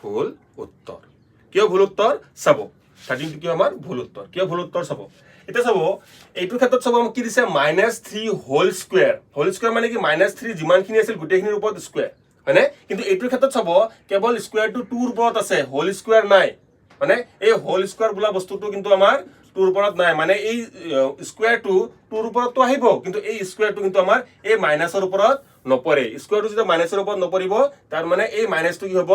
ভুল উত্তৰ কিয় ভুল উত্তৰ চাব 13 কি আমাৰ ভুল উত্তৰ কিয় ভুল উত্তৰ চাব এটা চাব এইটো ক্ষেত্ৰত চাব আমাক কি দিছে -3 হোল স্কয়াৰ মানে কি -3 যিমানখিনি আছিল গোটেইখিনিৰ ওপৰত স্কয়াৰ হয়নে কিন্তু এইটো ক্ষেত্ৰত চাব কেৱল স্কয়াৰটো 2 ৰ ওপৰত আছে হোল স্কয়াৰ নাই মানে এই হোল স্কয়াৰ বোলা বস্তুটো কিন্তু আমাৰ 2 ৰ ওপৰত নাই মানে এই স্কয়াৰটো 2 ৰ ওপৰতটো আহিব কিন্তু এই স্কয়াৰটো কিন্তু আমাৰ এই মাইনাসৰ ওপৰত নপৰে স্কয়াৰটো যেতিয়া মাইনাসৰ ওপৰত নপৰিব তাৰ মানে এই মাইনাসটো কি হ'ব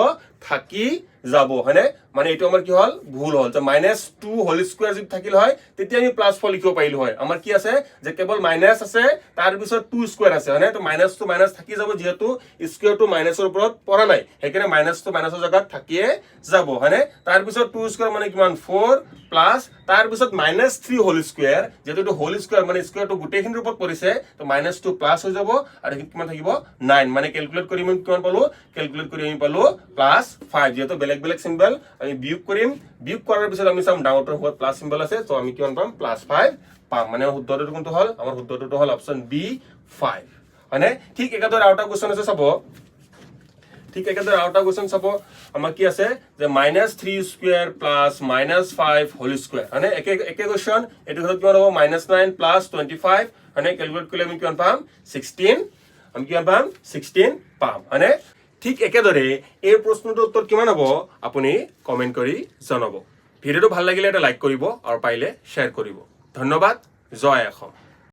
থাকি যাব হয়নে মানে এইটো আমাৰ কি হল ভুল হল যে -2 হোল স্কয়াৰ যদি থাকিল হয় তেতিয়া আমি +4 লিখিব পাৰিলো হয় আমাৰ কি আছে যে কেৱল মাইনাস আছে তাৰ পিছত 2 স্কয়াৰ আছে হয়নে তো মাইনাসটো মাইনাস থাকি যাব যেহেতু স্কয়াৰটো মাইনাসৰ ওপৰত পৰা নাই হেকাৰণে মাইনাসটো মাইনাসৰ জায়গাত থাকিয়ে যাব হয়নে তাৰ পিছত 2 স্কয়াৰ মানে কিমান 4 প্লাস তাৰ পিছত -3 হোল স্কয়াৰ যেটো হোল স্কয়াৰ মানে স্কয়াৰটো গোটেইখিনিৰ ওপৰত পৰিছে তো -2 প্লাস হৈ যাব আৰু কিমান থাকিব 9 মানে ক্যালকুলেট কৰি আমি কিমান পালো ক্যালকুলেট কৰি আমি পালো +5 যেটো বেলেগ বেলেগ সিম্বল আমি বিয়োগ কৰিম বিয়োগ কৰাৰ পিছত আমি চাম ডাঙৰটোৰ ওপৰত প্লাস সিম্বল আছে তো আমি কিমান পাম +5 পাম মানে শুদ্ধটো কোনটো হল আমাৰ শুদ্ধটো হল অপচন বি 5 মানে ঠিক একাদৰে আউট অফ কোশ্চেন আছে চাব ঠিক একাদৰে আউট অফ কোশ্চেন চাব আমাৰ কি আছে যে -3 স্কয়াৰ প্লাস -5 হোল স্কয়াৰ মানে একে কোশ্চেন এটো হল কিমান হ'ব -9 প্লাস 25 মানে ক্যালকুলেট কৰিলে আমি কিমান পাম 16 আমি কিমান পাম 16 পাম মানে ঠিক একেদৰে এই প্ৰশ্নটোৰ উত্তৰ কিমান হ'ব আপুনি কমেন্ট কৰি জনাব ভিডিওটো ভাল লাগিলে এটা লাইক কৰিব আৰু পাৰিলে শেয়াৰ কৰিব ধন্যবাদ জয় অসম